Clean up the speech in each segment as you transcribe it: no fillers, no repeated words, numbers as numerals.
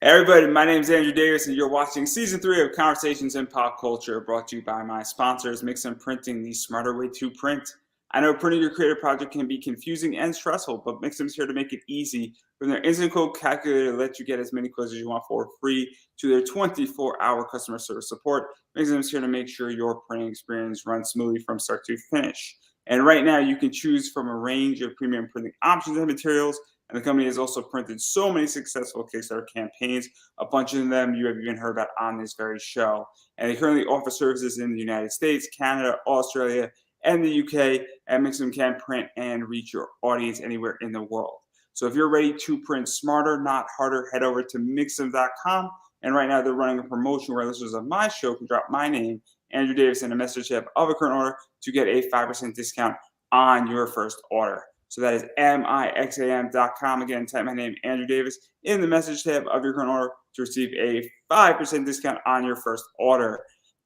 Hey everybody, my name is Andrew Davis, and you're watching Season 3 of Conversations in Pop Culture, brought to you by my sponsors, Mixon Printing, the smarter way to print. I know printing your creative project can be confusing and stressful, but Mixon's here to make it easy. From their instant quote calculator to let you get as many quotes as you want for free, to their 24-hour customer service support, Mixon's here to make sure your printing experience runs smoothly from start to finish. And right now, you can choose from a range of premium printing options and materials. And the company has also printed so many successful Kickstarter campaigns. A bunch of them you have even heard about on this very show. And they currently offer services in the United States, Canada, Australia, and the UK. And Mixum can print and reach your audience anywhere in the world. So if you're ready to print smarter, not harder, head over to Mixum.com. And right now they're running a promotion where listeners of my show can drop my name, Andrew Davis, in a message tab of a current order to get a 5% discount on your first order. So that is mixam.com. Again, type my name, Andrew Davis, in the message tab of your current order to receive a 5% discount on your first order.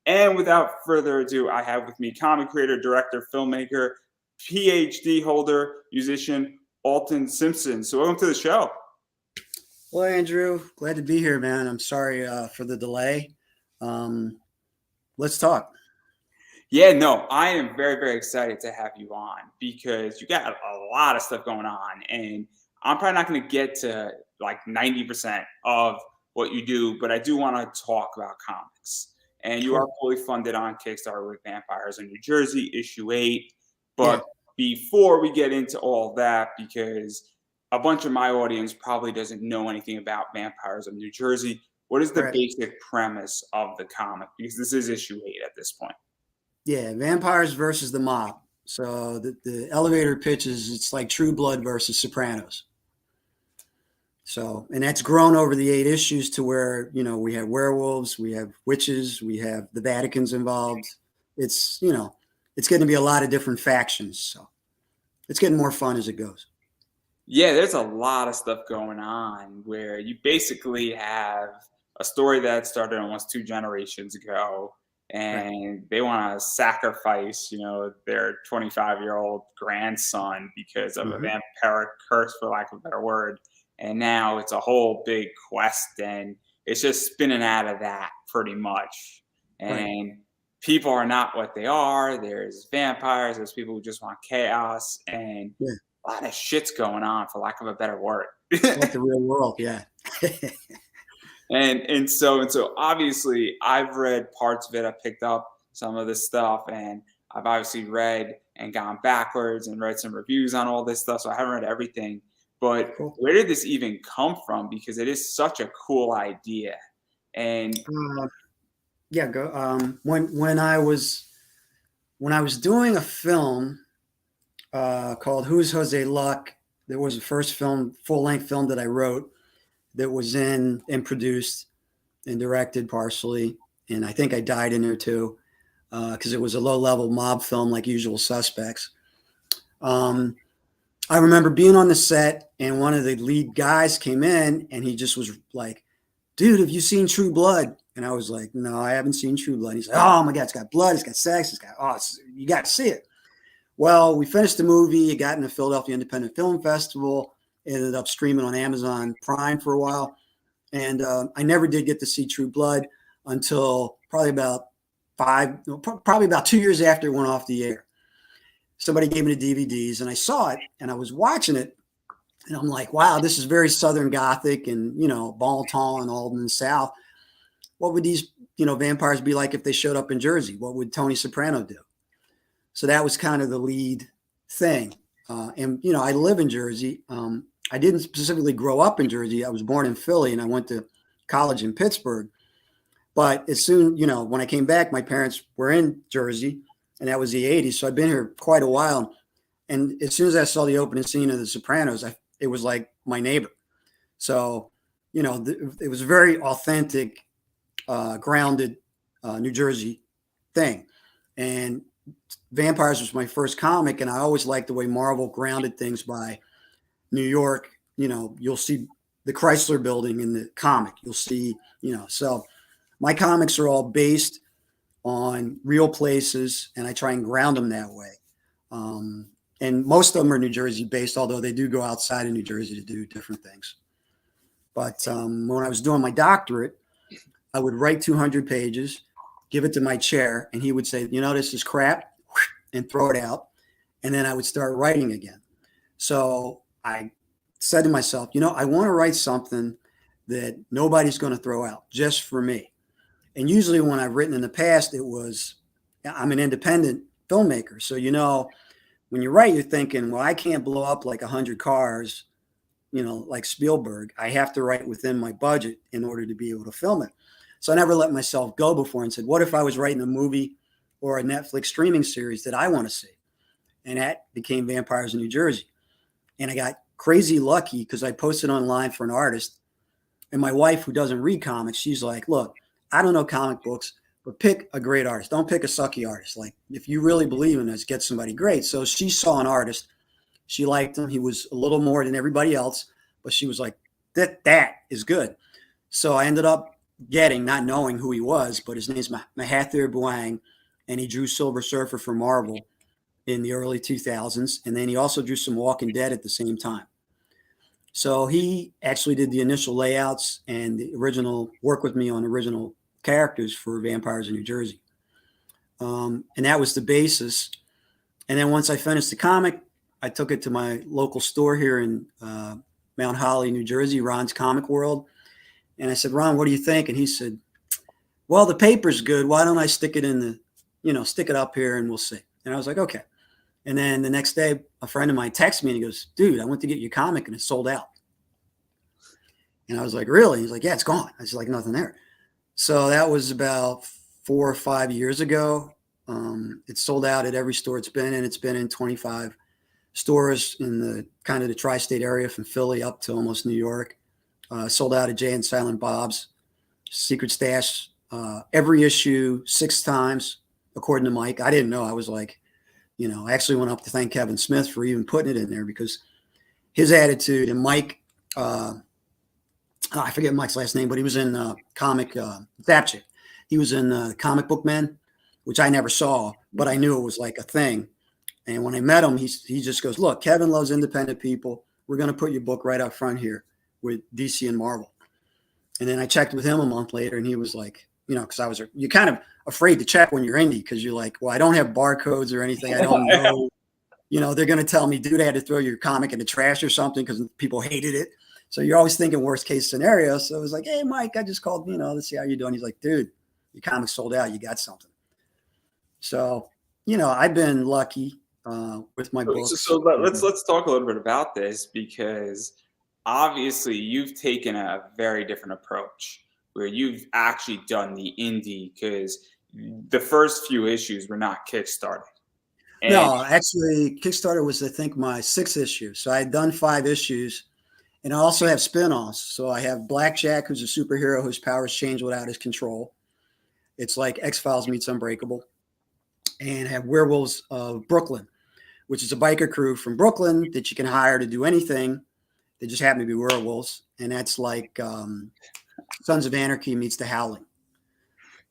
And without further ado, I have with me comic creator, director, filmmaker, PhD holder, musician, Alton Simpson. So welcome to the show. Well, Andrew, glad to be here, man. I'm sorry for the delay. Let's talk. Yeah, no, I am very, very excited to have you on because you got a lot of stuff going on, and I'm probably not going to get to like 90% of what you do, but I do want to talk about comics. And you are fully funded on Kickstarter with Vampires in New Jersey, issue 8. But before we get into all that, because a bunch of my audience probably doesn't know anything about Vampires of New Jersey, what is the basic premise of the comic? Because this is issue 8 at this point. Yeah, vampires versus the mob. So the elevator pitch is it's like True Blood versus Sopranos. So, and that's grown over the 8 issues to where, you know, we have werewolves, we have witches, we have the Vatican's involved. It's, you know, it's going to be a lot of different factions. So it's getting more fun as it goes. Yeah, there's a lot of stuff going on where you basically have a story that started almost 2 generations ago, and they want to sacrifice, you know, their 25-year-old grandson because of a vampiric curse, for lack of a better word. And now it's a whole big quest, and it's just spinning out of that pretty much. And people are not what they are. There's vampires. There's people who just want chaos, and a lot of shit's going on, for lack of a better word. Like the real world, yeah. And so obviously I've read parts of it. I picked up some of this stuff, and I've obviously read and gone backwards and read some reviews on all this stuff. So I haven't read everything, but where did this even come from? Because it is such a cool idea. And when I was doing a film called Who's Jose Luck, there was a first film, full-length film that I wrote that was in and produced and directed partially. And I think I died in there too, because it was a low-level mob film like Usual Suspects. I remember being on the set, and one of the lead guys came in, and he just was like, dude, have you seen True Blood? And I was like, no, I haven't seen True Blood. He's like, oh my God, it's got blood, it's got sex, you got to see it. Well, we finished the movie. It got in the Philadelphia Independent Film Festival. It ended up streaming on Amazon Prime for a while. And I never did get to see True Blood until probably about 2 years after it went off the air. Somebody gave me the DVDs, and I saw it, and I was watching it, and I'm like, wow, this is very Southern Gothic and, you know, Bon Ton and Alton South. What would these, you know, vampires be like if they showed up in Jersey? What would Tony Soprano do? So that was kind of the lead thing. And, you know, I live in Jersey. I didn't specifically grow up in Jersey. I was born in Philly, and I went to college in Pittsburgh. But as soon, you know, when I came back, my parents were in Jersey, and that was the 80s. So I've been here quite a while. And as soon as I saw the opening scene of The Sopranos, it was like my neighbor. So, you know, it was a very authentic, grounded New Jersey thing. And Vampires was my first comic, and I always liked the way Marvel grounded things by New York. You know, you'll see the Chrysler Building in the comic. You'll see, you know, so my comics are all based on real places, and I try and ground them that way. And most of them are New Jersey based, although they do go outside of New Jersey to do different things. But when I was doing my doctorate, I would write 200 pages, give it to my chair, and he would say, this is crap, and throw it out. And then I would start writing again. So I said to myself, I want to write something that nobody's going to throw out, just for me. And usually when I've written in the past, I'm an independent filmmaker. So, when you write, you're thinking, well, I can't blow up like 100 cars, like Spielberg. I have to write within my budget in order to be able to film it. So I never let myself go before and said, what if I was writing a movie or a Netflix streaming series that I want to see? And that became Vampires in New Jersey. And I got crazy lucky because I posted online for an artist. And my wife, who doesn't read comics, she's like, look, I don't know comic books, but pick a great artist. Don't pick a sucky artist. Like, if you really believe in this, get somebody great. So she saw an artist. She liked him. He was a little more than everybody else, but she was like, that is good. So I ended up not knowing who he was, but his name's Mahathir Bhuang, and he drew Silver Surfer for Marvel in the early 2000s. And then he also drew some Walking Dead at the same time. So he actually did the initial layouts and work with me on original characters for Vampires in New Jersey. And that was the basis. And then once I finished the comic, I took it to my local store here in Mount Holly, New Jersey, Ron's Comic World. And I said, Ron, what do you think? And he said, well, the paper's good. Why don't I stick it stick it up here and we'll see. And I was like, okay. And then the next day, a friend of mine texted me and he goes, dude, I went to get your comic and it's sold out. And I was like, really? He's like, yeah, it's gone. I was like, nothing there. So that was about 4 or 5 years ago. It's sold out at every store it's been in. It's been in 25 stores in the kind of the tri-state area from Philly up to almost New York. Sold out at Jay and Silent Bob's, Secret Stash, every issue 6 times, according to Mike. I didn't know. I was like, I actually went up to thank Kevin Smith for even putting it in there because his attitude, and Mike, I forget Mike's last name, but he was in comic Zapchick. He was in Comic Book Men, which I never saw, but I knew it was like a thing. And when I met him, he just goes, look, Kevin loves independent people. We're going to put your book right up front here with DC and Marvel. And then I checked with him a month later, and he was like, because you're kind of afraid to check when you're indie because you're like, well, I don't have barcodes or anything. I don't know. They're going to tell me, dude, I had to throw your comic in the trash or something because people hated it. So you're always thinking worst case scenario. So it was like, hey, Mike, I just called, to see how you're doing. He's like, dude, your comic sold out. You got something. So, I've been lucky with my books. So let's talk a little bit about this because obviously you've taken a very different approach where you've actually done the indie because the first few issues were not Kickstarted. No, actually, Kickstarter was, I think, my 6th issue. So I had done 5 issues. And I also have spinoffs. So I have Blackjack, who's a superhero whose powers change without his control. It's like X-Files meets Unbreakable. And I have Werewolves of Brooklyn, which is a biker crew from Brooklyn that you can hire to do anything. They just happen to be werewolves. And that's like Sons of Anarchy meets The Howling.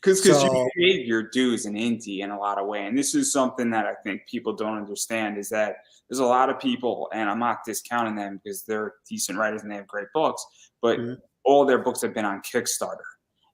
Because you paid your dues in indie in a lot of ways. And this is something that I think people don't understand is that there's a lot of people, and I'm not discounting them because they're decent writers and they have great books, but all their books have been on Kickstarter.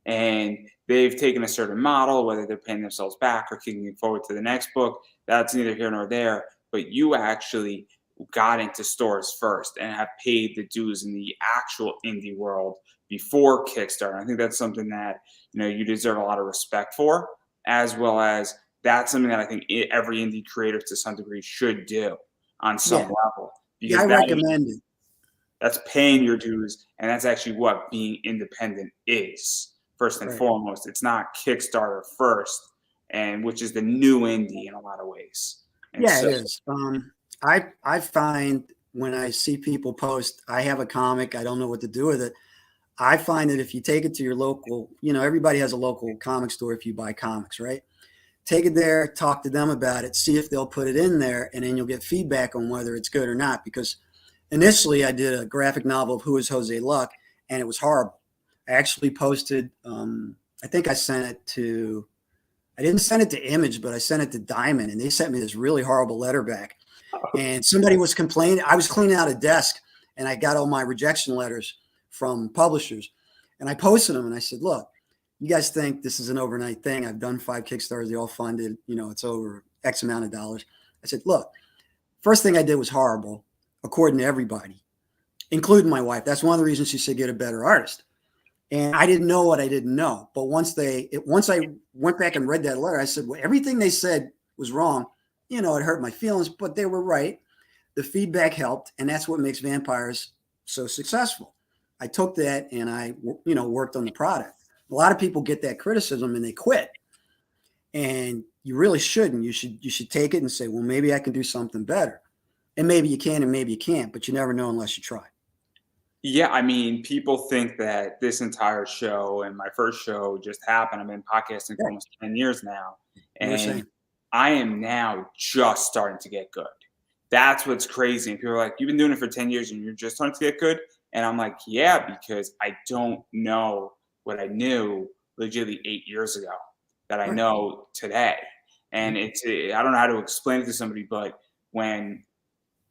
And they've taken a certain model, whether they're paying themselves back or kicking it forward to the next book. That's neither here nor there. But you actually got into stores first and have paid the dues in the actual indie world before Kickstarter. I think that's something that you deserve a lot of respect for, as well as that's something that I think every indie creator to some degree should do on some level. Because I recommend it. That's paying your dues, and that's actually what being independent is, first and foremost. It's not Kickstarter first, and which is the new indie in a lot of ways. And it is. I find when I see people post, I have a comic, I don't know what to do with it. I find that if you take it to your local, everybody has a local comic store if you buy comics, right? Take it there, talk to them about it, see if they'll put it in there, and then you'll get feedback on whether it's good or not. Because initially I did a graphic novel of Who is Jose Luck, and it was horrible. I actually posted, I think I didn't send it to Image, but I sent it to Diamond, and they sent me this really horrible letter back. And somebody was complaining. I was cleaning out a desk, and I got all my rejection letters from publishers. And I posted them and I said, look, you guys think this is an overnight thing. I've done 5 Kickstarters. They all funded, it's over X amount of dollars. I said, look, first thing I did was horrible, according to everybody, including my wife. That's one of the reasons she said, get a better artist. And I didn't know what I didn't know. But once I went back and read that letter, I said, well, everything they said was wrong. It hurt my feelings, but they were right. The feedback helped. And that's what makes vampires so successful. I took that and I, worked on the product. A lot of people get that criticism and they quit. And you really shouldn't. You should take it and say, well, maybe I can do something better. And maybe you can and maybe you can't, but you never know unless you try. Yeah, I mean, people think that this entire show and my first show just happened. I've been podcasting for almost 10 years now. And I am now just starting to get good. That's what's crazy. And people are like, you've been doing it for 10 years and you're just starting to get good? And I'm like, yeah, because I don't know what I knew legitimately 8 years ago that I know today. And I don't know how to explain it to somebody, but when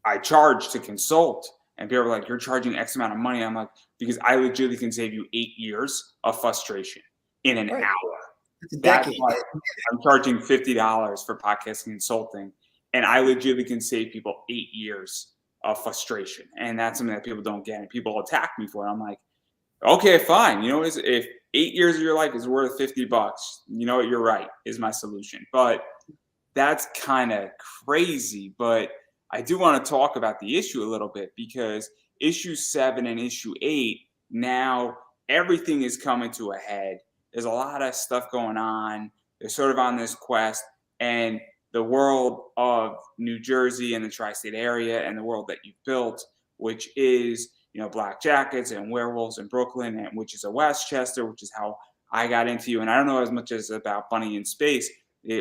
I charge to consult and people are like, you're charging X amount of money, I'm like, because I legitimately can save you 8 years of frustration in an hour. That's why I'm charging $50 for podcasting consulting. And I legitimately can save people 8 years of frustration. And that's something that people don't get. And people attack me for it. I'm like, okay, fine. If 8 years of your life is worth $50, you know what? You're right, is my solution. But that's kind of crazy. But I do want to talk about the issue a little bit, because issue 7 and issue 8, now everything is coming to a head. There's a lot of stuff going on. They're sort of on this quest, and the world of New Jersey and the tri-state area and the world that you've built, which is, Black Jackets and Werewolves in Brooklyn, and which is a Westchester, which is how I got into you. And I don't know as much as about Bunny in Space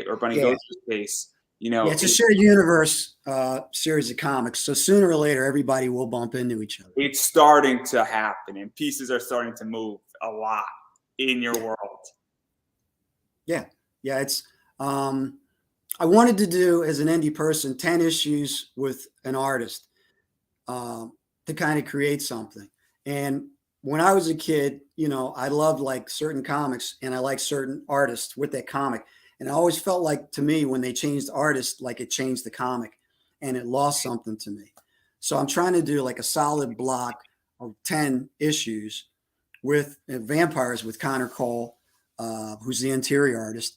or Bunny Goes to Space. It's a shared universe series of comics. So sooner or later, everybody will bump into each other. It's starting to happen, and pieces are starting to move a lot in your world. Yeah. It's I wanted to do, as an indie person, 10 issues with an artist to kind of create something. And when I was a kid, I loved like certain comics and I liked certain artists with that comic. And I always felt like, to me, when they changed artists, like it changed the comic and it lost something to me. So I'm trying to do like a solid block of 10 issues with vampires with Connor Cole, who's the interior artist.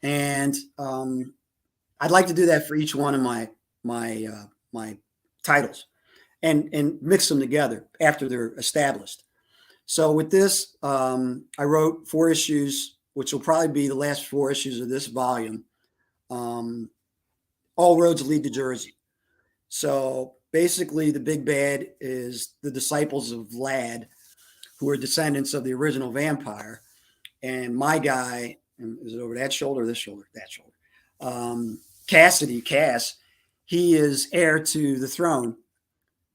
And I'd like to do that for each one of my titles and mix them together after they're established. So with this, I wrote 4 issues, which will probably be the last 4 issues of this volume. All roads lead to Jersey. So basically the big bad is the disciples of Vlad, who are descendants of the original vampire. And my guy, is it over that shoulder, this shoulder, that shoulder? Cass, he is heir to the throne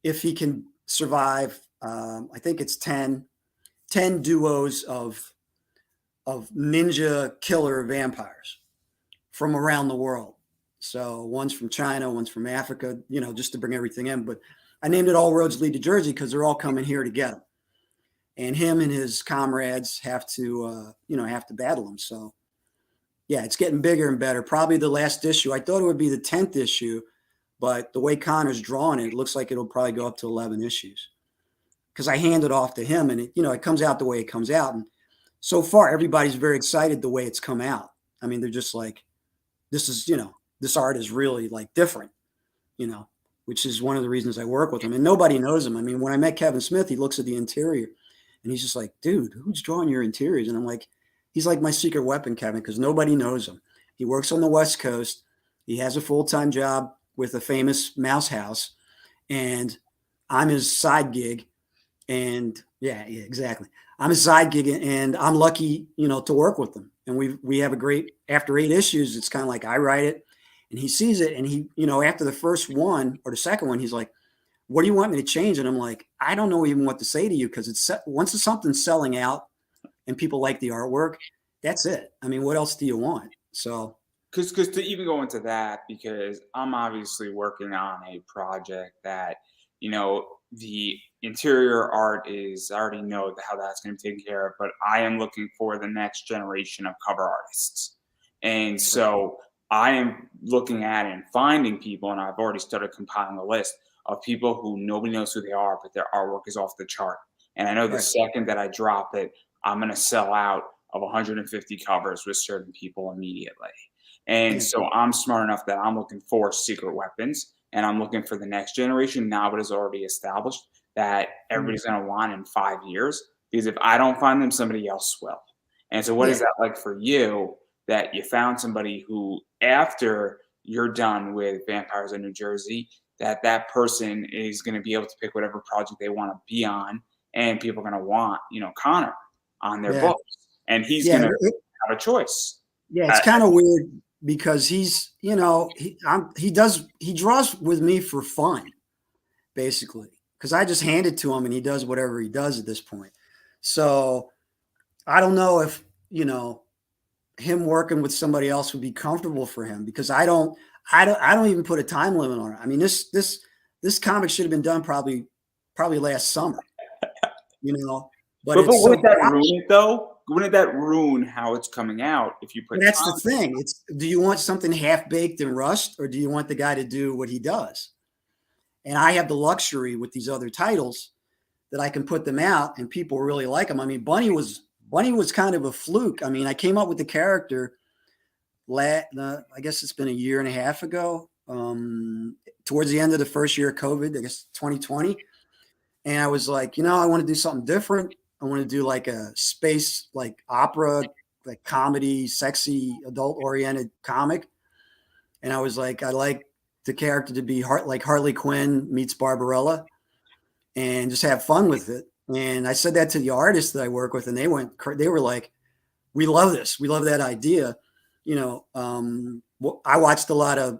if he can survive. I think it's 10 duos of ninja killer vampires from around the world. So one's from China, one's from Africa, just to bring everything in. But I named it All Roads Lead to Jersey because they're all coming here to get him. And him and his comrades have to battle him. So yeah, it's getting bigger and better. Probably the last issue. I thought it would be the 10th issue, but the way Connor's drawing it, it looks like it'll probably go up to 11 issues. Because I hand it off to him, and it comes out the way it comes out. And so far, everybody's very excited the way it's come out. I mean, they're just like, this is, this art is really like different, which is one of the reasons I work with him. And nobody knows him. I mean, when I met Kevin Smith, he looks at the interior and he's just like, dude, who's drawing your interiors? And I'm like, he's like my secret weapon, Kevin, because nobody knows him. He works on the West Coast. He has a full-time job with a famous mouse house, and I'm his side gig. And yeah, exactly. I'm his side gig, and I'm lucky, to work with him. And we have a great, after 8 issues, it's kind of like I write it and he sees it. And he, after the first one or the second one, he's like, what do you want me to change? And I'm like, I don't know even what to say to you, because once something's selling out and people like the artwork, that's it. I mean, what else do you want? So, because to even go into that, because I'm obviously working on a project that, the interior art is, I already know how that's going to be taken care of, but I am looking for the next generation of cover artists. And so I am looking at and finding people, and I've already started compiling a list of people who nobody knows who they are, but their artwork is off the chart. And I know the Right. second that I drop it, I'm going to sell out of 150 covers with certain people immediately. And Yeah. so I'm smart enough that I'm looking for secret weapons, and I'm looking for the next generation now, but is already established that everybody's going to want in 5 years. Because if I don't find them, somebody else will. And so, what is Yeah. that like for you? That you found somebody who, after you're done with Vampires in New Jersey, that person is going to be able to pick whatever project they want to be on, and people are going to want, Connor on their Yeah. books, and he's Yeah. going to have a choice. Yeah. It's kind of weird because he's, he draws with me for fun, basically, because I just hand it to him and he does whatever he does at this point. So I don't know if, him working with somebody else would be comfortable for him, because I don't even put a time limit on it. I mean, this comic should have been done probably last summer, but But it's wouldn't so that ruin it though? Wouldn't that ruin how it's coming out if you put that's time? the thing. Do you want something half baked and rushed, or do you want the guy to do what he does? And I have the luxury with these other titles that I can put them out and people really like them. I mean, Bunny was kind of a fluke. I mean, I came up with the character, I guess it's been a year and a half ago, towards the end of the first year of COVID, I guess 2020. And I was like, I want to do something different. I want to do like a space, like opera, like comedy, sexy, adult-oriented comic. And I was like, I like the character to be like Harley Quinn meets Barbarella, and just have fun with it. And I said that to the artists that I work with, and they were like, we love this. We love that idea. I watched a lot of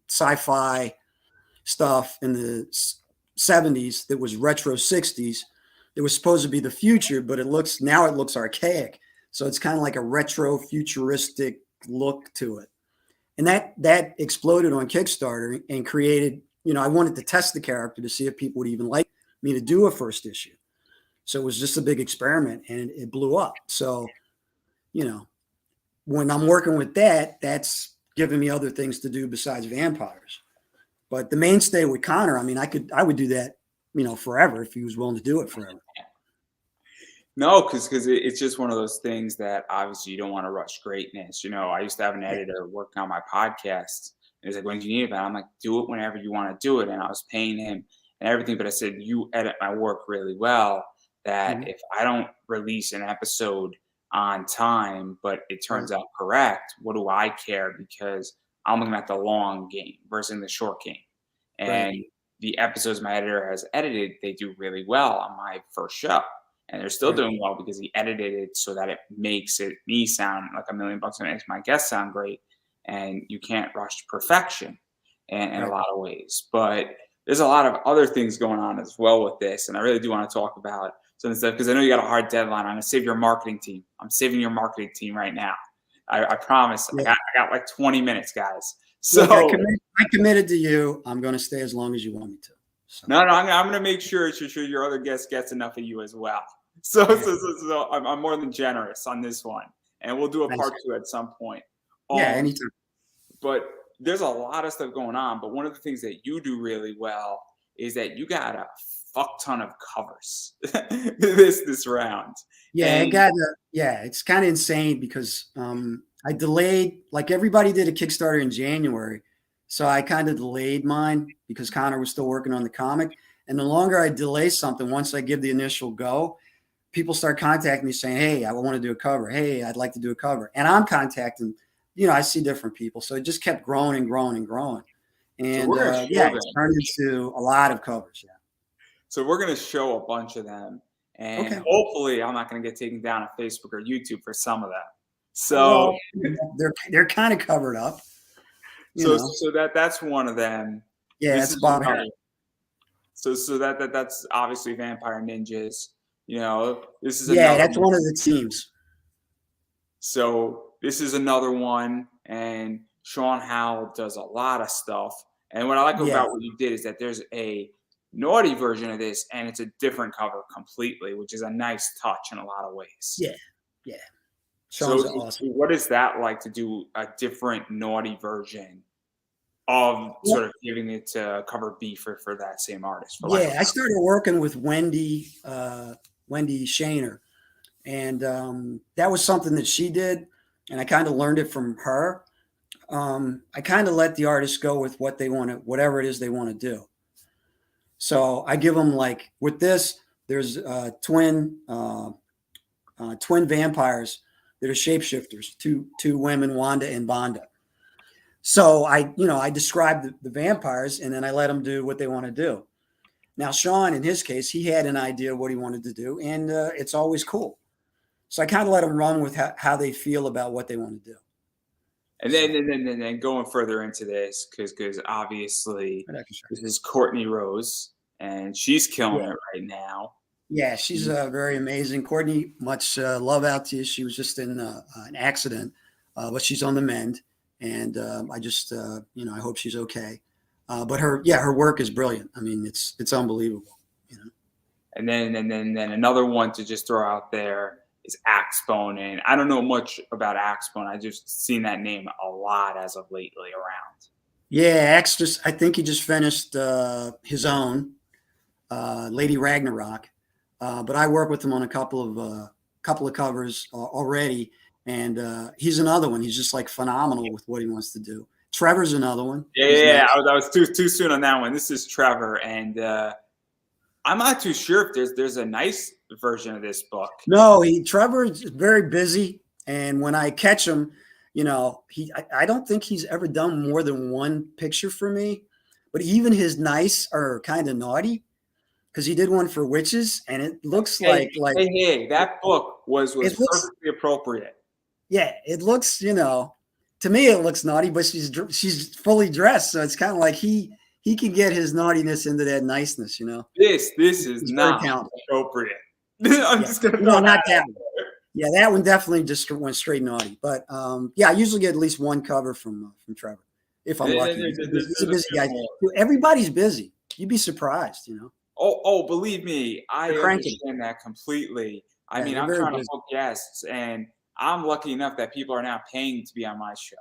sci-fi stuff in the 70s that was retro 60s. It was supposed to be the future, but it looks archaic. So it's kind of like a retro futuristic look to it. And that exploded on Kickstarter and created, I wanted to test the character to see if people would even like me to do a first issue. So it was just a big experiment, and it blew up. So, when I'm working with that, that's giving me other things to do besides vampires. But the mainstay with Connor, I mean, I would do that, forever if he was willing to do it forever. No, because it's just one of those things that obviously you don't want to rush greatness. I used to have an editor working on my podcast. And he's like, when do you need it? I'm like, do it whenever you want to do it. And I was paying him and everything. But I said, you edit my work really well, that if I don't release an episode on time, but it turns out correct, what do I care? Because I'm looking at the long game versus the short game. And the episodes my editor has edited, they do really well on my first show. And they're still doing well because he edited it so that it makes me sound like $1 million and makes my guests sound great. And you can't rush perfection in a lot of ways. But there's a lot of other things going on as well with this. And I really do want to talk about some stuff because I know you got a hard deadline. I'm going to save your marketing team. I'm saving your marketing team right now. I promise. I got like 20 minutes, guys. So look, I committed to you. I'm going to stay as long as you want me to. So. No, I'm going to make sure your other guest gets enough of you as well. So I'm more than generous on this one, and we'll do a part 2 at some point. Anytime. But there's a lot of stuff going on. But one of the things that you do really well is that you got a fuck ton of covers this round. Yeah, it's kind of insane because I delayed, like everybody did a Kickstarter in January. So I kind of delayed mine because Connor was still working on the comic. And the longer I delay something, once I give the initial go, people start contacting me saying, hey, I want to do a cover. Hey, I'd like to do a cover. And I'm contacting, I see different people. So it just kept growing and growing and growing. And it's turned into a lot of covers. Yeah. So we're going to show a bunch of them. And hopefully I'm not going to get taken down on Facebook or YouTube for some of them. So they're kind of covered up. So that's one of them. Yeah, it's Bob Harris. So that's obviously Vampire Ninjas. This is that's one of the teams. So this is another one, and Sean Howell does a lot of stuff. And what I like about what you did is that there's a naughty version of this, and it's a different cover completely, which is a nice touch in a lot of ways. Yeah, yeah. So, Sean's awesome. what is that like to do a different naughty version of Well, sort of giving it to cover B for that same artist, for lack of yeah, I started working with Wendy Shaner, and that was something that she did, and I kind of learned it from her. I kind of let the artists go with what they want to, whatever it is they want to do. So I give them, like with this, there's twin vampires that are shapeshifters, two women, Wanda and Banda. So I describe the vampires, and then I let them do what they want to do. Now, Sean, in his case, he had an idea of what he wanted to do, and it's always cool. So I kind of let them run with how they feel about what they want to do. And then going further into this, because obviously this is Courtney Rose, and she's killing it right now. Yeah, she's very amazing. Courtney, much love out to you. She was just in an accident, but she's on the mend, and I just I hope she's okay. But her work is brilliant. I mean, it's unbelievable. And then another one to just throw out there is Axbone, and I don't know much about Axbone. I just seen that name a lot as of lately around. Yeah, I think he just finished his own Lady Ragnarok, but I work with him on a couple of covers already, and he's another one. He's just like phenomenal with what he wants to do. Trevor's another one. Yeah, I was too soon on that one. This is Trevor, and I'm not too sure if there's a nice version of this book. No, Trevor is very busy, and when I catch him, I don't think he's ever done more than one picture for me. But even his nice are kind of naughty, because he did one for witches, and it looks hey, that book was perfectly appropriate. Yeah, it looks, to me it looks naughty, but she's fully dressed, so it's kind of like he can get his naughtiness into that niceness, This is not appropriate. I'm just gonna not that one. Yeah, that one definitely just went straight naughty. But I usually get at least one cover from Trevor if I'm lucky. He's a busy guy. Everybody's busy. You'd be surprised, Oh, believe me, I understand that completely. I mean, I'm trying to book guests, and I'm lucky enough that people are now paying to be on my show,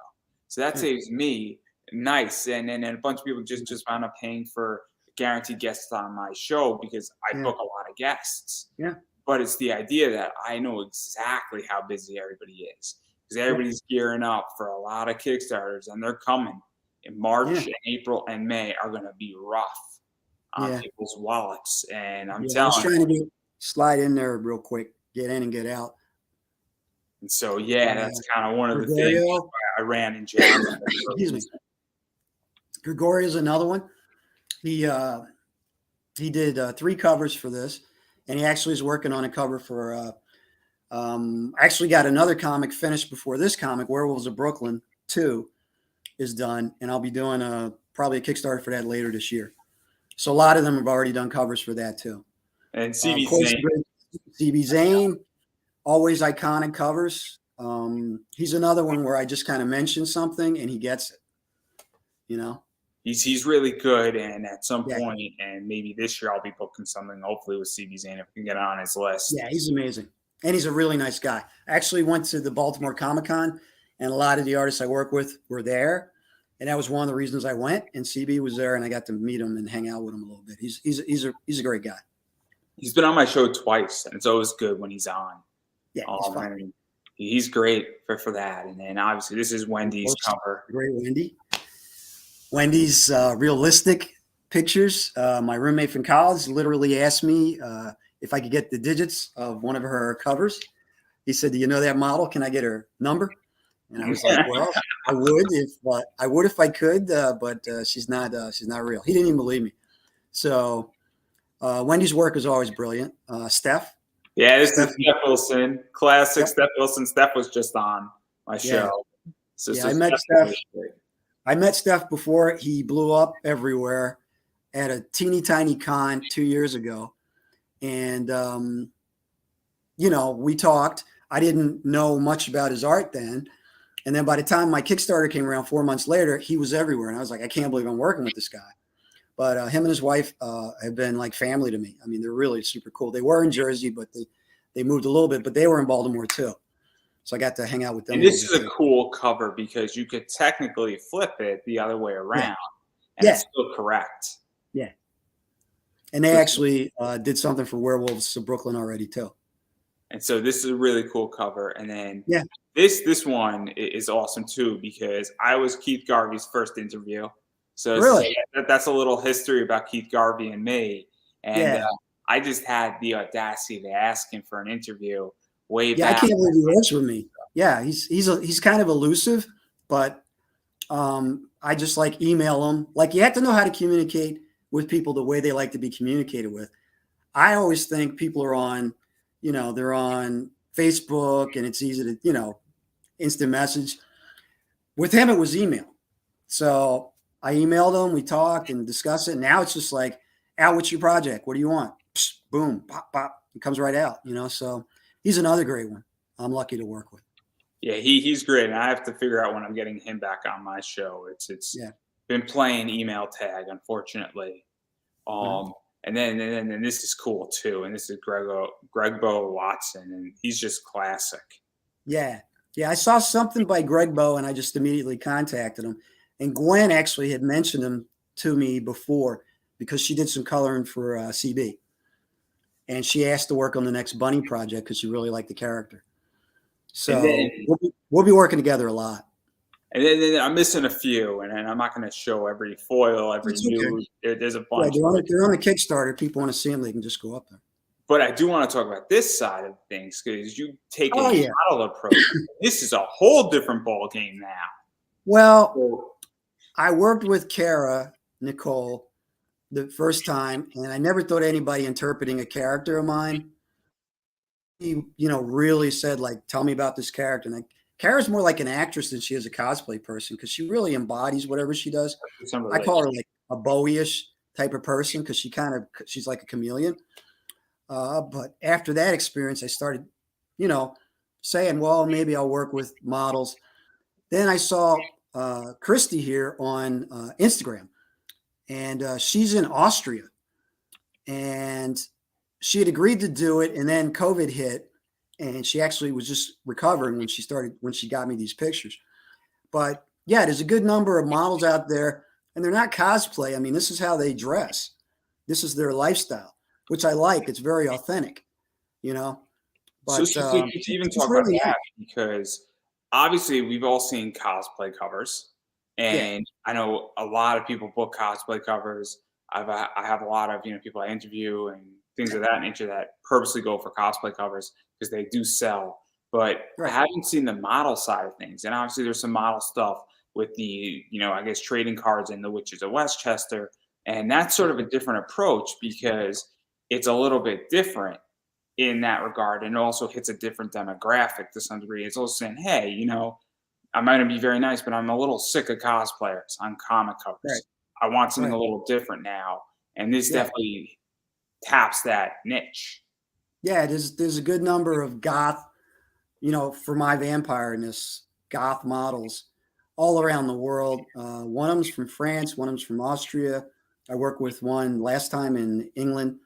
so that saves me nice. And a bunch of people just wound up paying for guaranteed guests on my show because I book a lot of guests. Yeah. But it's the idea that I know exactly how busy everybody is, because everybody's gearing up for a lot of Kickstarters, and they're coming in March and April and May are going to be rough on people's wallets. And I'm telling you. I was trying to slide in there real quick, get in and get out. And so, that's kind of one of the things I ran in jail. Excuse me. Gregorio's another one. He did 3 covers for this. And he actually is working on a cover for, actually got another comic finished before this comic, Werewolves of Brooklyn 2 is done. And I'll be doing probably a Kickstarter for that later this year. So a lot of them have already done covers for that too. And CB Zane, always iconic covers. He's another one where I just kind of mention something and he gets it, He's really good, and at some point, and maybe this year, I'll be booking something, hopefully with CB Zane, if we can get on his list. Yeah, he's amazing. And he's a really nice guy. I actually went to the Baltimore Comic-Con, and a lot of the artists I work with were there. And that was one of the reasons I went, and CB was there, and I got to meet him and hang out with him a little bit. He's a great guy. He's been on my show twice, and it's always good when he's on. Yeah, he's fun. I mean, he's great for that. And then obviously this is Wendy's cover. Great Wendy. Wendy's realistic pictures. My roommate from college literally asked me if I could get the digits of one of her covers. He said, "Do you know that model? Can I get her number?" And I was like, "Well, I would if I could, but she's not real." He didn't even believe me. So Wendy's work is always brilliant. Steph. Yeah, this is Steph Wilson, classic Steph Wilson. Steph was just on my show. So I met Steph. I met Steph before he blew up everywhere at a teeny tiny con 2 years ago. And, we talked. I didn't know much about his art then. And then by the time my Kickstarter came around 4 months later, he was everywhere. And I was like, I can't believe I'm working with this guy. But him and his wife have been like family to me. I mean, they're really super cool. They were in Jersey, but they moved a little bit, but they were in Baltimore too. So I got to hang out with them. And this is a cool cover because you could technically flip it the other way around, and it's still correct. Yeah. And they actually did something for Werewolves of Brooklyn already too. And so this is a really cool cover. And then this one is awesome too, because I was Keith Garvey's first interview. So really, that's a little history about Keith Garvey and me. And I just had the audacity to ask him for an interview way back. I can't believe he works with me. Yeah, he's kind of elusive, but I just like email him. Like, you have to know how to communicate with people the way they like to be communicated with. I always think people are on, they're on Facebook and it's easy to, instant message. With him, it was email. So I emailed him, we talked and discussed it. Now it's just like, Al, what's your project? What do you want? Psh, boom, pop, pop. It comes right out, so he's another great one I'm lucky to work with. Yeah, he's great. And I have to figure out when I'm getting him back on my show. It's been playing email tag, unfortunately. And then this is cool too. And this is Greg Bo Watson, and he's just classic. Yeah. I saw something by Greg Bo, and I just immediately contacted him. And Gwen actually had mentioned him to me before because she did some coloring for CB. And she asked to work on the next Bunny project because she really liked the character. So we'll be working together a lot. And then I'm missing a few, and I'm not going to show every foil, every news. There's a bunch. Yeah, they're on the Kickstarter. People want to see them, they can just go up there. But I do want to talk about this side of things because you take a model approach. This is a whole different ball game now. Well, I worked with Kara Nicole the first time, and I never thought anybody interpreting a character of mine, really said, like, tell me about this character. And Kara's more like an actress than she is a cosplay person because she really embodies whatever she does. I call her like a Bowie-ish type of person because she's like a chameleon. But after that experience, I started, saying, well, maybe I'll work with models. Then I saw Christy here on Instagram, and she's in Austria, and she had agreed to do it. And then COVID hit. And she actually was just recovering when she got me these pictures. But yeah, there's a good number of models out there, and they're not cosplay. I mean, this is how they dress. This is their lifestyle, which I like. It's very authentic, But so even talk about that because obviously we've all seen cosplay covers, and I know a lot of people book cosplay covers. I have a lot of people I interview and things of that nature that purposely go for cosplay covers because they do sell. But I haven't seen the model side of things. And obviously there's some model stuff with the, I guess trading cards in the Witches of Westchester. And that's sort of a different approach because it's a little bit different in that regard. And it also hits a different demographic to some degree. It's also saying, hey, I'm going to be very nice, but I'm a little sick of cosplayers on comic covers. Right. I want something a little different now. And this definitely taps that niche. Yeah, there's a good number of goth, for my vampire-ness, goth models all around the world. One of them's from France, one of them's from Austria. I worked with one last time in England.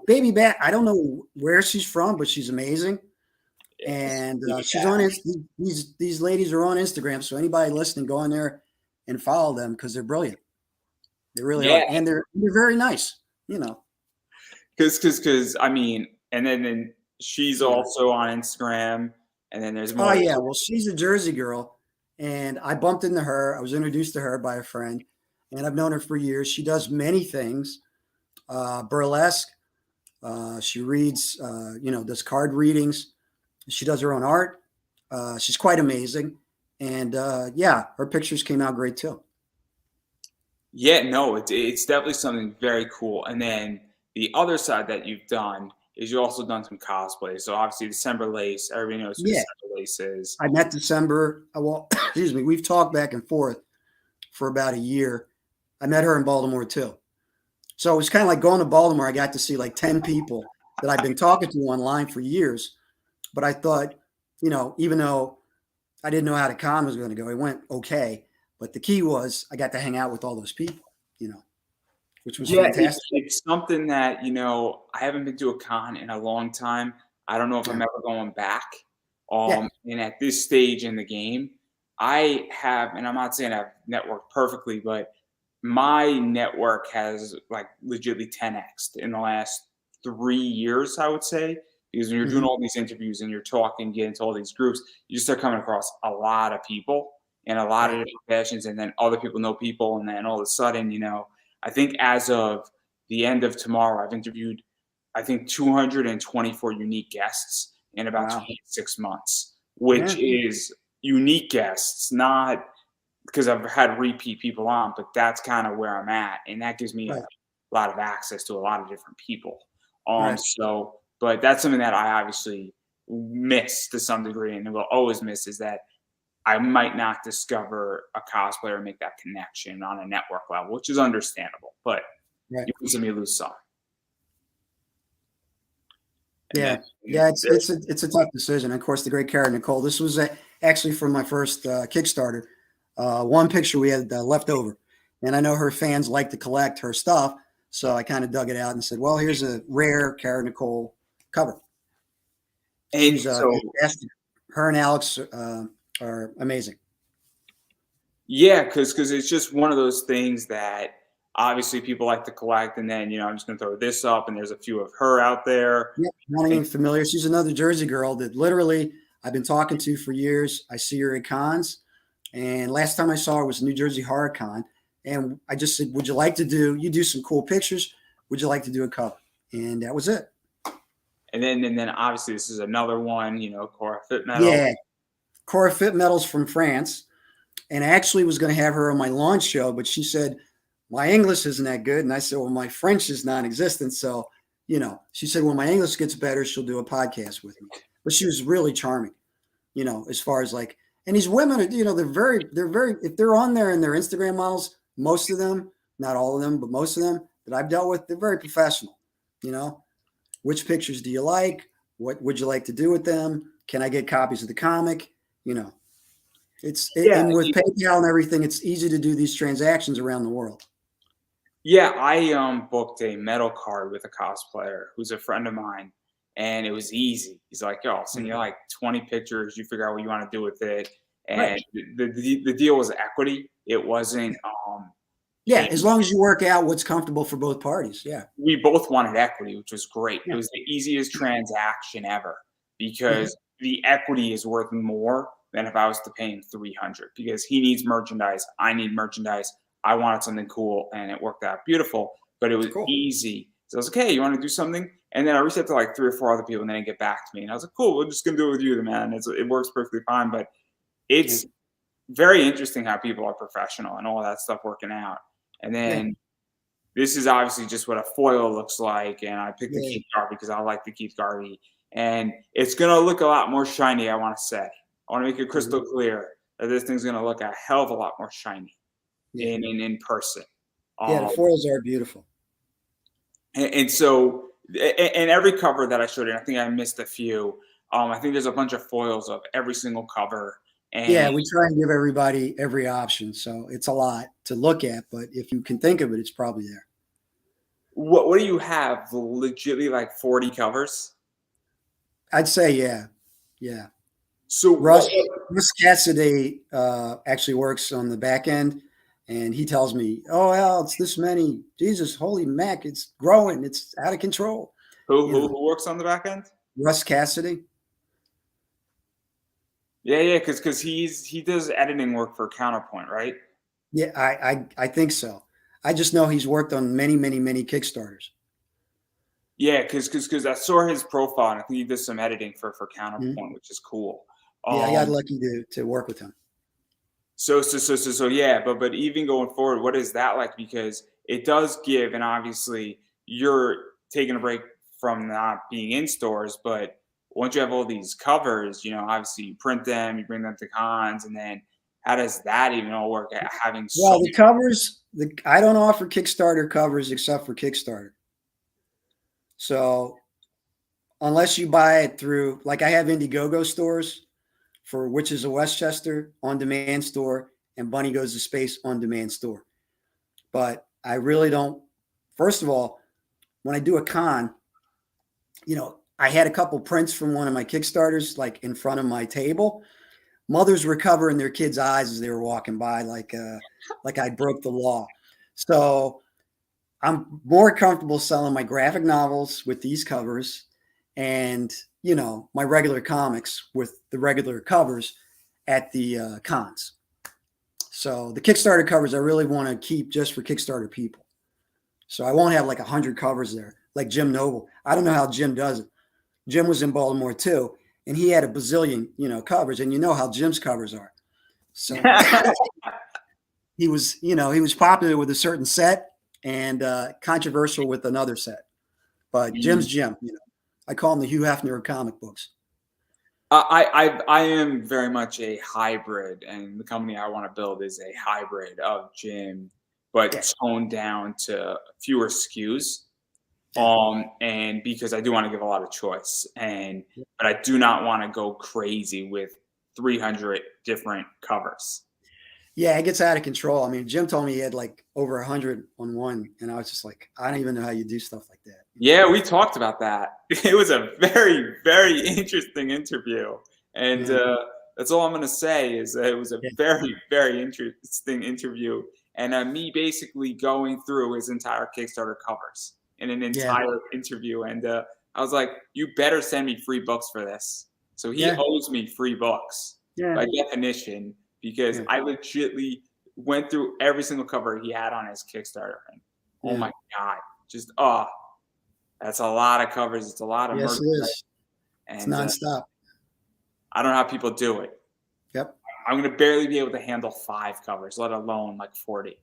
Baby Bat, I don't know where she's from, but she's amazing. And she's on these ladies are on Instagram, so anybody listening, go on there and follow them because they're brilliant. They really are, and they're very nice, Because I mean, and then she's also on Instagram, and then there's more. Oh yeah, well, she's a Jersey girl, and I bumped into her. I was introduced to her by a friend, and I've known her for years. She does many things, burlesque. She reads, does card readings. She does her own art. She's quite amazing, and her pictures came out great too. Yeah, no, it's definitely something very cool, and then. The other side that you've done is you've also done some cosplay. So obviously December Lace, everybody knows who December Lace is. I met December. Well, excuse me. We've talked back and forth for about a year. I met her in Baltimore too. So it was kind of like going to Baltimore. I got to see like 10 people that I've been talking to online for years. But I thought, even though I didn't know how the con was going to go, it went okay. But the key was I got to hang out with all those people, which was Yeah, fantastic. it's something that, I haven't been to a con in a long time. I don't know if Yeah. I'm ever going back. Yeah. And at this stage in the game, I have, and I'm not saying I've networked perfectly, but my network has like legitimately 10x in the last 3 years, I would say. Because when you're doing Mhm. all these interviews and you're talking, getting into all these groups, you start coming across a lot of people and a lot of Right. different passions, and then other people know people, and then all of a sudden, I think as of the end of tomorrow, I've interviewed, I think, 224 unique guests in about Wow. 26 months, which Yeah. is unique guests, not because I've had repeat people on, but that's kind of where I'm at. And that gives me a Right. lot of access to a lot of different people. Right. But that's something that I obviously miss to some degree and will always miss, is that I might not discover a cosplayer and make that connection on a network level, which is understandable, but Right. you win some, you lose some. And Yeah. then Yeah. It's a tough decision. Of course, the great Kara Nicole. This was actually from my first Kickstarter. One picture we had left over, and I know her fans like to collect her stuff, so I kind of dug it out and said, "Well, here's a rare Kara Nicole cover." and She's so fantastic. Her and Alex are amazing. yeah, because it's just one of those things that obviously people like to collect, and then I'm just gonna throw this up, and there's a few of her out there. Yeah, not And even familiar. She's another Jersey girl that literally I've been talking to for years. I see her at cons, and last time I saw her was New Jersey Horror Con, and I just said, "Would you like to do? You do some cool pictures. Would you like to do a cover?" And that was it. and then obviously this is another one, Cora Fit Metal. Yeah, Cora Fit Metals from France, and I actually was going to have her on my launch show, but she said my English isn't that good, and I said, "Well, my French is non-existent." So, she said, "When my English gets better, she'll do a podcast with me." But she was really charming, as far as like, and these women are, they're very, if they're on there and they're Instagram models, most of them, not all of them, but most of them that I've dealt with, they're very professional. You know, which pictures do you like? What would you like to do with them? Can I get copies of the comic? You know, Yeah, and with PayPal and everything, it's easy to do these transactions around the world. yeah. I booked a metal card with a cosplayer who's a friend of mine, and it was easy. He's like, "Yo, I'll send you like 20 pictures. You figure out what you want to do with it." Right. And the deal was equity. It wasn't Yeah, paying. as long as you work out what's comfortable for both parties. Yeah. We both wanted equity, which was great. It Yeah. was the easiest transaction ever Mhm. because the equity is worth more than if I was to pay him 300, because he needs merchandise. I need merchandise. I wanted something cool, and it worked out beautiful, but it was Cool. easy. So I was like, "Hey, you want to do something?" And then I reached out to like 3 or 4 other people, and they didn't get back to me. And I was like, "Cool, we're just gonna do it with you, man. It works perfectly fine." But Yeah. it's very interesting how people are professional and all that stuff working out. And Yeah. then this is obviously just what a foil looks like, and I picked the Yeah. Keith Garvey because I like the Keith Garvey, and it's gonna look a lot more shiny. I want to say, I want to make it Mhm. crystal clear that this thing's gonna look a hell of a lot more shiny Yeah. in person. Yeah. The Um, foils are beautiful. and so, and every cover that I showed, and I think I missed a few. I think there's a bunch of foils of every single cover, and Yeah, we try and give everybody every option. So it's a lot to look at, but if you can think of it, it's probably there. what do you have? Legitly like 40 covers. I'd say, yeah. Yeah. So Russ Russ Cassidy actually works on the back end, and he tells me, "Oh, well, it's this many. Jesus, holy mac, it's growing. It's out of control." who, You who know, who works on the back end? Russ Cassidy. Yeah, because he does editing work for Counterpoint, right? Yeah, I think so. I just know he's worked on many, many, many Kickstarters. Yeah, because I saw his profile, and I think he does some editing for Mhm. Counterpoint, which is cool. Yeah, I got Um, lucky to work with him. so yeah, but even going forward, what is that like? Because it does give, and obviously you're taking a break from not being in stores, but once you have all these covers, obviously you print them, you bring them to cons, and then how does that even all work? Having so Well, the covers, I don't offer Kickstarter covers except for Kickstarter. So unless you buy it through, like I have Indiegogo stores for Witches of Westchester on demand store and Bunny Goes to Space on demand store. But I really don't. first of all, when I do a con, I had a couple prints from one of my Kickstarters, like in front of my table. Mothers were covering their kids' eyes as they were walking by, like I broke the law. So I'm more comfortable selling my graphic novels with these covers and, my regular comics with the regular covers at the cons. So the Kickstarter covers I really want to keep just for Kickstarter people. So I won't have like 100 covers there, like Jim Noble. I don't know how Jim does it. Jim was in Baltimore too, and he had a bazillion, covers, and you know how Jim's covers are. So he was popular with a certain set and controversial with another set. But Jim's Jim. I call him the Hugh Hefner of comic books. I am very much a hybrid, and the company I want to build is a hybrid of Jim, but toned down to fewer SKUs. And because I do want to give a lot of choice, but I do not want to go crazy with 300 different covers. Yeah, it gets out of control. I mean, Jim told me he had like over 100 on one, and I was just like, I don't even know how you do stuff like that. Yeah, we talked about that. It was a very, very interesting interview, and that's all I'm going to say is that it was a very, very interesting interview, and me basically going through his entire Kickstarter covers in an entire interview, and I was like, you better send me free books for this. So he owes me free books by definition, because I legitimately went through every single cover he had on his Kickstarter. And oh my God, just, that's a lot of covers. It's a lot of merchandise. It is. And, it's nonstop. I don't know how people do it. Yep. I'm going to barely be able to handle 5 covers, let alone like 40.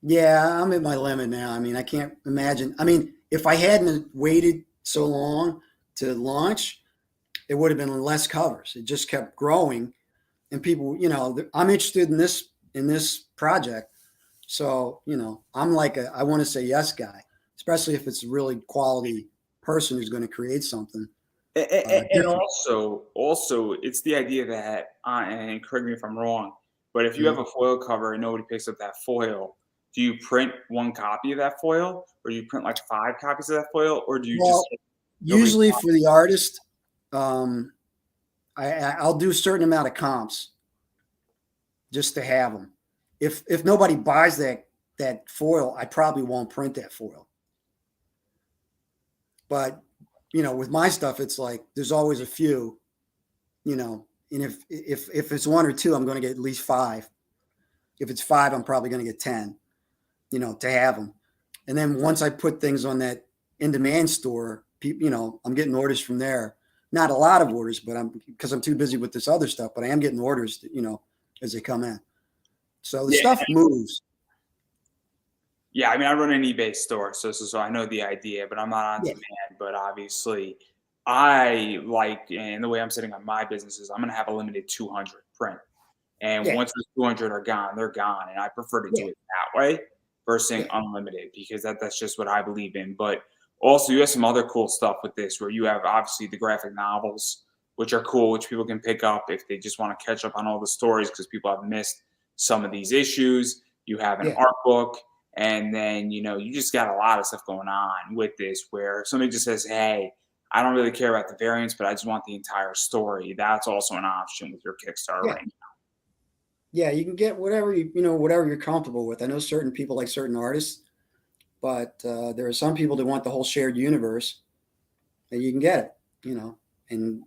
Yeah, I'm at my limit now. I mean, I can't imagine. I mean, if I hadn't waited so long to launch, it would have been less covers. It just kept growing, and people, I'm interested in this project. So, I'm like I want to say yes guy, especially if it's a really quality person who's going to create something. And also, it's the idea that, and correct me if I'm wrong, but if you have a foil cover and nobody picks up that foil, do you print one copy of that foil, or do you print like 5 copies of that foil, or do you usually for the artist, I'll do a certain amount of comps just to have them. If nobody buys that foil, I probably won't print that foil. But with my stuff, it's like there's always a few, and if it's 1 or 2, I'm going to get at least 5. If it's 5, I'm probably going to get 10. To have them. And then once I put things on that in-demand store, I'm getting orders from there. Not a lot of orders, but because I'm too busy with this other stuff, but I am getting orders, as they come in. So the stuff moves. Yeah, I mean, I run an eBay store, so I know the idea, but I'm not on demand. But obviously, and the way I'm setting up my business is I'm going to have a limited 200 print. And once those 200 are gone, they're gone. And I prefer to do it that way versus unlimited, because that's just what I believe in. But also, you have some other cool stuff with this, where you have obviously the graphic novels, which are cool, which people can pick up if they just want to catch up on all the stories, because people have missed some of these issues. You have an art book, and then, you just got a lot of stuff going on with this, where somebody just says, hey, I don't really care about the variants, but I just want the entire story. That's also an option with your Kickstarter right now. Yeah, you can get whatever whatever you're comfortable with. I know certain people like certain artists, but there are some people that want the whole shared universe, and you can get it. And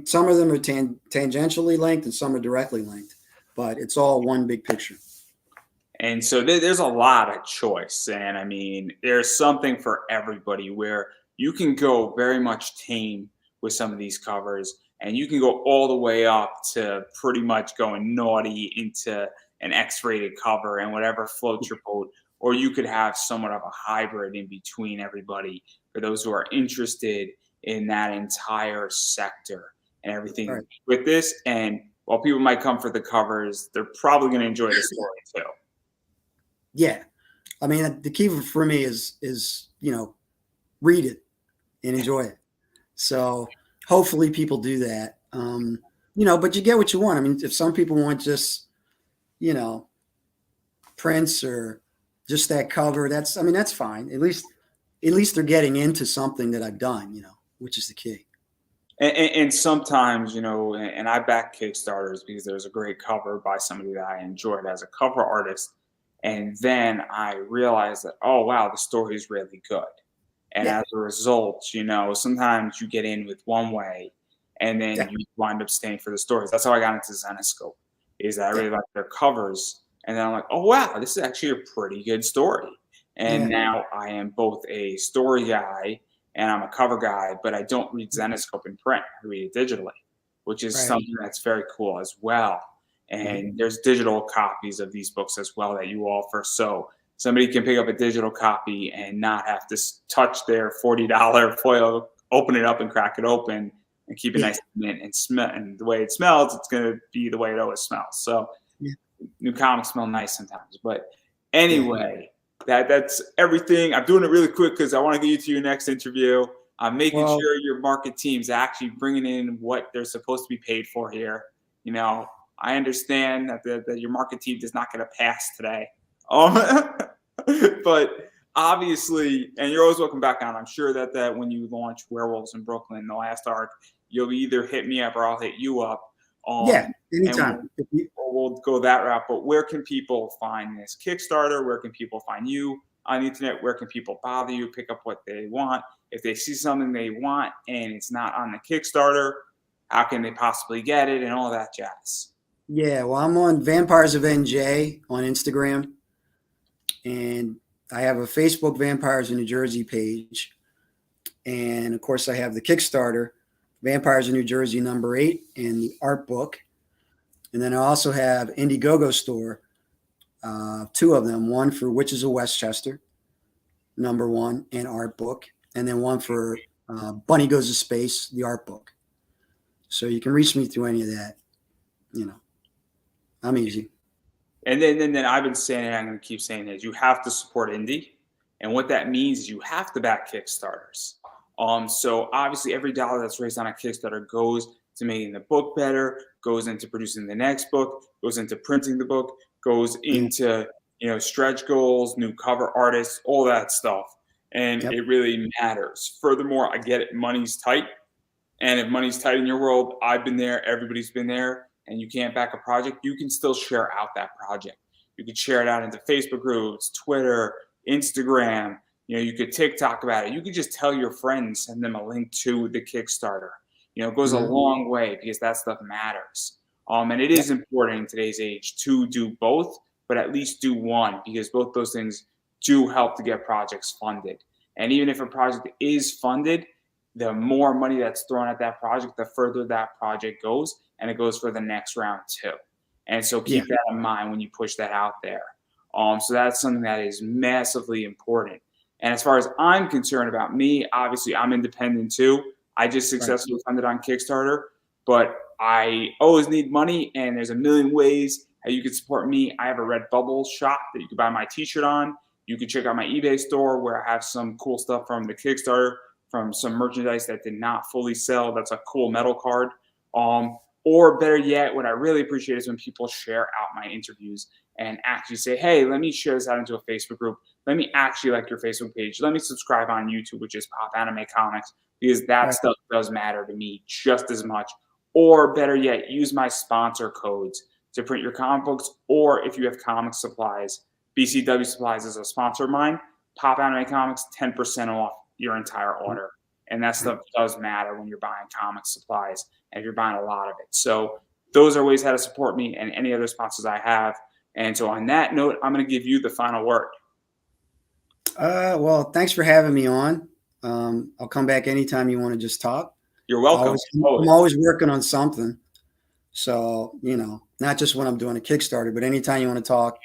some of them are tangentially linked, and some are directly linked, but it's all one big picture. And so there's a lot of choice, and I mean, there's something for everybody, where you can go very much tame with some of these covers. And you can go all the way up to pretty much going naughty into an X-rated cover and whatever floats your boat. Or you could have somewhat of a hybrid in between everybody, for those who are interested in that entire sector and everything with this. And while people might come for the covers, they're probably going to enjoy the story too. Yeah. I mean, the key for me is read it and enjoy it. So hopefully people do that, but you get what you want. I mean, if some people want just, prints or, just that cover. I mean, that's fine. At least they're getting into something that I've done, which is the key. And sometimes, and I back Kickstarters because there's a great cover by somebody that I enjoyed as a cover artist. And then I realized that, oh, wow, the story is really good. And Yeah. as a result, sometimes you get in with one way and then Yeah. you wind up staying for the stories. That's how I got into Zenescope, is that I Yeah. really like their covers. And then I'm like, oh, wow, this is actually a pretty good story. And Yeah. now I am both a story guy and I'm a cover guy, but I don't read Zenescope in print. I read it digitally, which is Right. something that's very cool as well. And there's digital copies of these books as well that you offer. So somebody can pick up a digital copy and not have to touch their $40 foil, open it up and crack it open and keep it Yeah. nice and mint and smell. And the way it smells, it's going to be the way it always smells. So Yeah. new comics smell nice sometimes. But anyway, that's everything. I'm doing it really quick because I want to get you to your next interview. I'm making Well, sure your market team's actually bringing in what they're supposed to be paid for here. I understand that your market team does not get a pass today. But obviously, and you're always welcome back on. I'm sure that when you launch Werewolves in Brooklyn, the last arc, you'll either hit me up or I'll hit you up. yeah, And anytime. we'll go that route. But where can people find this Kickstarter? Where can people find you on the internet? Where can people bother you, pick up what they want? If they see something they want and it's not on the Kickstarter, how can they possibly get it and all that jazz? Yeah, well, I'm on Vampires of NJ on Instagram, and I have a Facebook Vampires of New Jersey page. And of course, I have the Kickstarter, Vampires of New Jersey #8, and the art book. And then I also have Indiegogo store, 2 of them, one for Witches of Westchester, #1, and art book, and then one for Bunny Goes to Space, the art book. So you can reach me through any of that. I'm easy. And then I've been saying it, I'm going to keep saying it, you have to support indie. And what that means is you have to back Kickstarters. So obviously every dollar that's raised on a Kickstarter goes to making the book better, goes into producing the next book, goes into printing the book, goes into, stretch goals, new cover artists, all that stuff. And Yep. it really matters. Furthermore, I get it, money's tight. And if money's tight in your world, I've been there, everybody's been there, and you can't back a project, you can still share out that project. You could share it out into Facebook groups, Twitter, Instagram. You could TikTok about it. You could just tell your friends, send them a link to the Kickstarter. It goes a long way because that stuff matters. And it is important in today's age to do both, but at least do one, because both those things do help to get projects funded. And even if a project is funded, the more money that's thrown at that project, the further that project goes, and it goes for the next round too. And so keep that in mind when you push that out there. So that's something that is massively important. And as far as I'm concerned about me, obviously I'm independent too. I just successfully funded on Kickstarter, but I always need money, and there's a million ways how you can support me. I have a Redbubble shop that you can buy my t-shirt on. You can check out my eBay store where I have some cool stuff from the Kickstarter, from some merchandise that did not fully sell. That's a cool metal card. Or better yet, what I really appreciate is when people share out my interviews and actually say, hey, let me share this out into a Facebook group. Let me actually like your Facebook page. Let me subscribe on YouTube, which is Pop Anime Comics, because that stuff does matter to me just as much. Or better yet, use my sponsor codes to print your comic books. Or if you have comic supplies, BCW Supplies is a sponsor of mine. Pop Anime Comics, 10% off your entire order. And that stuff does matter when you're buying comic supplies and if you're buying a lot of it. So those are ways how to support me and any other sponsors I have. And so on that note, I'm going to give you the final word. Well, thanks for having me on. I'll come back anytime you want to just talk. You're welcome. I'm always working on something. So, not just when I'm doing a Kickstarter, but anytime you want to talk,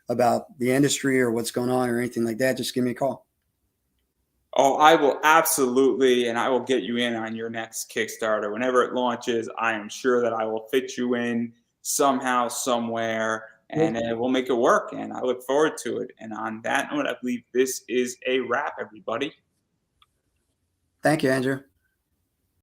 about the industry or what's going on or anything like that, just give me a call. Oh, I will absolutely, and I will get you in on your next Kickstarter. Whenever it launches, I am sure that I will fit you in somehow, somewhere, and we'll make it work, and I look forward to it. And on that note, I believe this is a wrap, everybody. Thank you, Andrew.